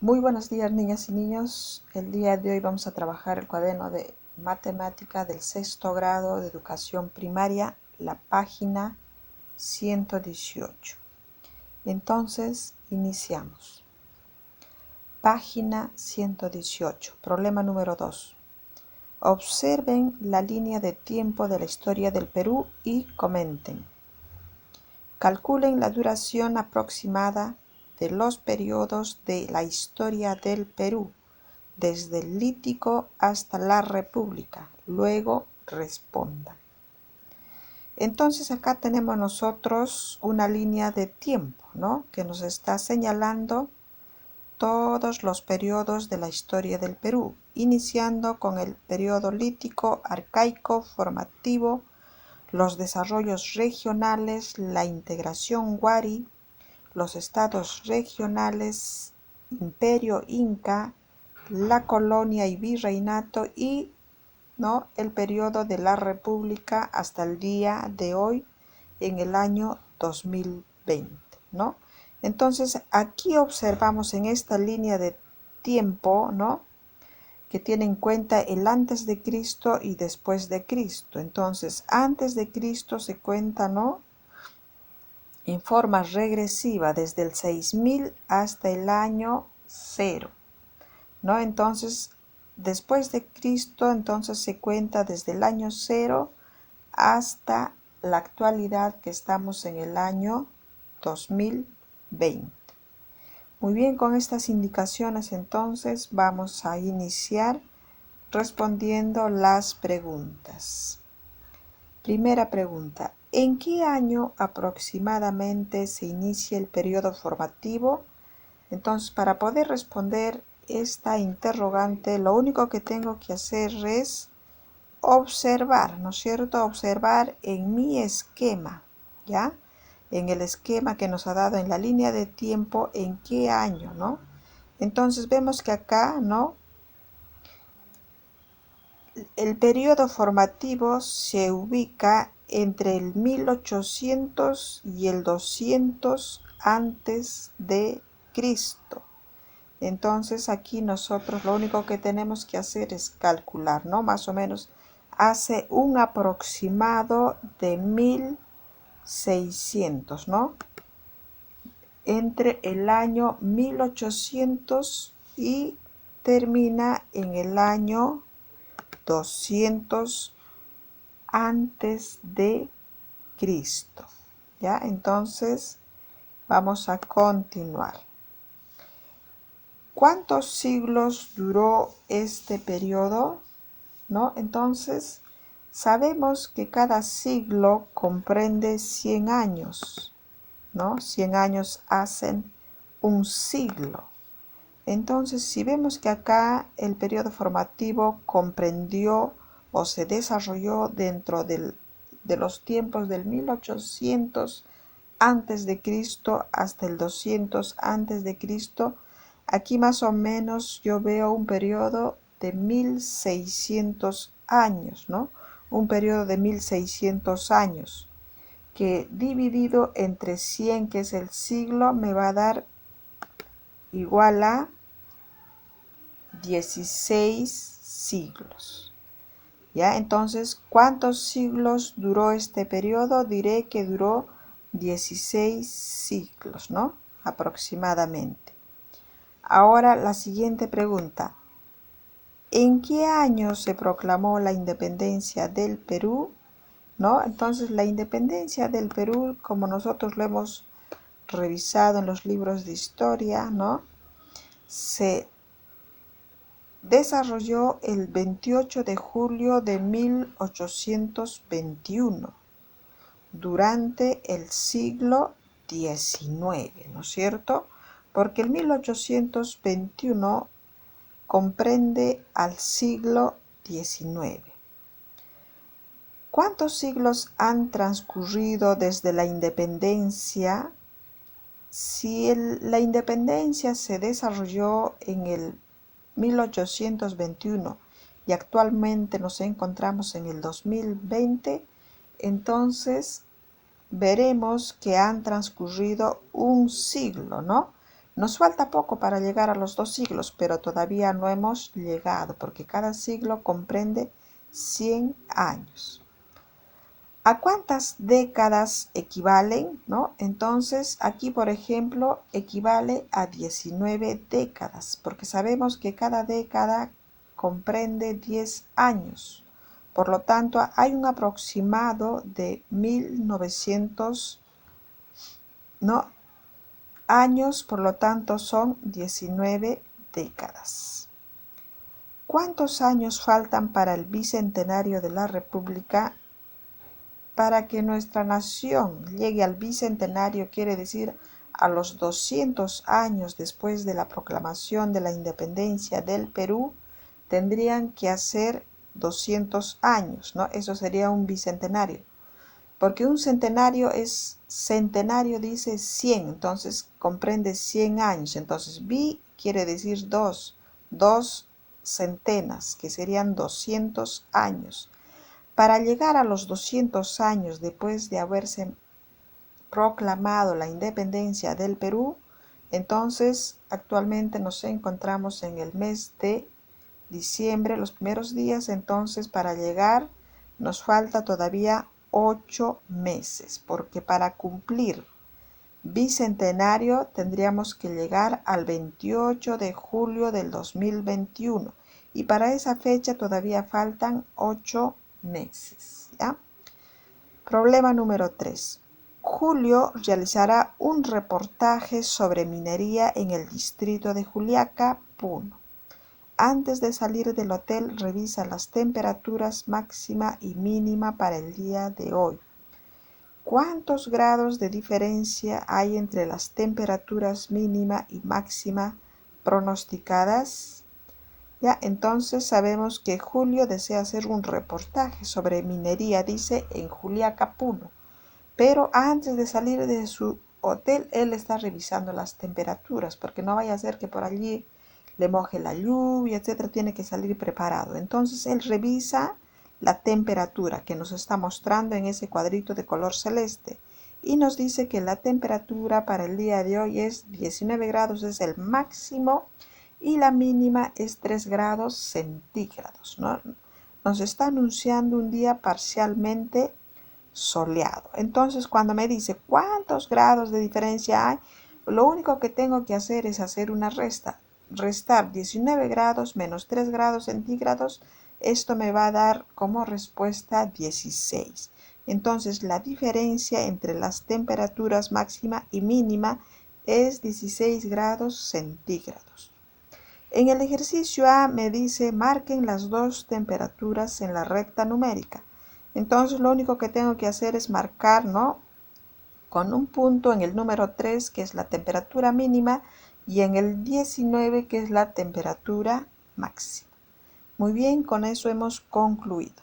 Muy buenos días, niñas y niños. El día de hoy vamos a trabajar el cuaderno de matemática del sexto grado de educación primaria, la página 118. Entonces, iniciamos. Página 118, problema número 2. Observen la línea de tiempo de la historia del Perú y comenten. Calculen la duración aproximada de los periodos de la historia del Perú, desde el Lítico hasta la República. Luego respondan. Entonces acá tenemos nosotros una línea de tiempo, ¿no? Que nos está señalando todos los periodos de la historia del Perú, iniciando con el periodo lítico, arcaico, formativo, los desarrollos regionales, la integración Wari, los estados regionales, imperio inca, la colonia y virreinato y el periodo de la república hasta el día de hoy en el año 2020, ¿no? Entonces aquí observamos en esta línea de tiempo, ¿no?, que tiene en cuenta el antes de Cristo y después de Cristo. Entonces antes de Cristo se cuenta, ¿no?, en forma regresiva desde el 6000 hasta el año 0, ¿no? Entonces, después de Cristo, entonces se cuenta desde el año 0 hasta la actualidad, que estamos en el año 2020. Muy bien, con estas indicaciones entonces vamos a iniciar respondiendo las preguntas. Primera pregunta: ¿en qué año aproximadamente se inicia el periodo formativo? Entonces, para poder responder esta interrogante, lo único que tengo que hacer es observar, ¿no es cierto? Observar en mi esquema, ¿ya? En el esquema que nos ha dado en la línea de tiempo, en qué año, ¿no? Entonces vemos que acá, ¿no?, el periodo formativo se ubica entre el 1800 y el 200 antes de Cristo. Entonces aquí nosotros lo único que tenemos que hacer es calcular, ¿no? Más o menos hace un aproximado de 1600, ¿no? Entre el año 1800 y termina en el año 200 antes de Cristo, ¿ya? Entonces vamos a continuar. ¿Cuántos siglos duró este periodo? ¿No? Entonces sabemos que cada siglo comprende 100 años, ¿no? 100 años hacen un siglo. Entonces, si vemos que acá el periodo formativo comprendió o se desarrolló dentro de los tiempos del 1800 antes de Cristo hasta el 200 antes de Cristo, aquí más o menos yo veo un periodo de 1600 años, ¿no? Un periodo de 1600 años, que dividido entre 100, que es el siglo, me va a dar igual a 16 siglos. ¿Ya? Entonces, ¿cuántos siglos duró este periodo? Diré que duró 16 siglos, ¿no? Aproximadamente. Ahora la siguiente pregunta: ¿en qué año se proclamó la independencia del Perú? ¿No? Entonces, la independencia del Perú, como nosotros lo hemos revisado en los libros de historia, ¿no?, se desarrolló el 28 de julio de 1821, durante el siglo XIX, ¿no es cierto? Porque el 1821 comprende al siglo XIX. ¿Cuántos siglos han transcurrido desde la independencia? Si la independencia se desarrolló en el 1821 y actualmente nos encontramos en el 2020, entonces veremos que han transcurrido un siglo, ¿no? Nos falta poco para llegar a los 2 siglos, pero todavía no hemos llegado, porque cada siglo comprende 100 años. ¿A cuántas décadas equivalen? ¿No? Entonces, aquí, por ejemplo, equivale a 19 décadas, porque sabemos que cada década comprende 10 años. Por lo tanto, hay un aproximado de 1900, ¿no?, años, por lo tanto son 19 décadas. ¿Cuántos años faltan para el bicentenario de la República? Para que nuestra nación llegue al bicentenario, quiere decir a los 200 años después de la proclamación de la independencia del Perú, tendrían que hacer 200 años, ¿no? Eso sería un bicentenario. Porque un centenario centenario dice 100, entonces comprende 100 años. Entonces, bi quiere decir dos centenas, que serían 200 años. Para llegar a los 200 años después de haberse proclamado la independencia del Perú, entonces actualmente nos encontramos en el mes de diciembre, los primeros días. Entonces, para llegar nos falta todavía 8 meses, porque para cumplir bicentenario tendríamos que llegar al 28 de julio del 2021, y para esa fecha todavía faltan 8 meses, ¿ya? Problema número 3. Julio realizará un reportaje sobre minería en el distrito de Juliaca, Puno. Antes de salir del hotel, revisa las temperaturas máxima y mínima para el día de hoy. ¿Cuántos grados de diferencia hay entre las temperaturas mínima y máxima pronosticadas? Ya, entonces sabemos que Julio desea hacer un reportaje sobre minería, dice, en Juliaca, Puno. Pero antes de salir de su hotel, él está revisando las temperaturas, porque no vaya a ser que por allí le moje la lluvia, etcétera. Tiene que salir preparado. Entonces él revisa la temperatura que nos está mostrando en ese cuadrito de color celeste, y nos dice que la temperatura para el día de hoy es 19 grados, es el máximo, y la mínima es 3 grados centígrados, ¿no? Nos está anunciando un día parcialmente soleado. Entonces, cuando me dice cuántos grados de diferencia hay, lo único que tengo que hacer es hacer una resta. Restar 19 grados menos 3 grados centígrados, esto me va a dar como respuesta 16. Entonces, la diferencia entre las temperaturas máxima y mínima es 16 grados centígrados. En el ejercicio A me dice marquen las dos temperaturas en la recta numérica. Entonces lo único que tengo que hacer es marcar, ¿no?, con un punto en el número 3, que es la temperatura mínima, y en el 19, que es la temperatura máxima. Muy bien, con eso hemos concluido.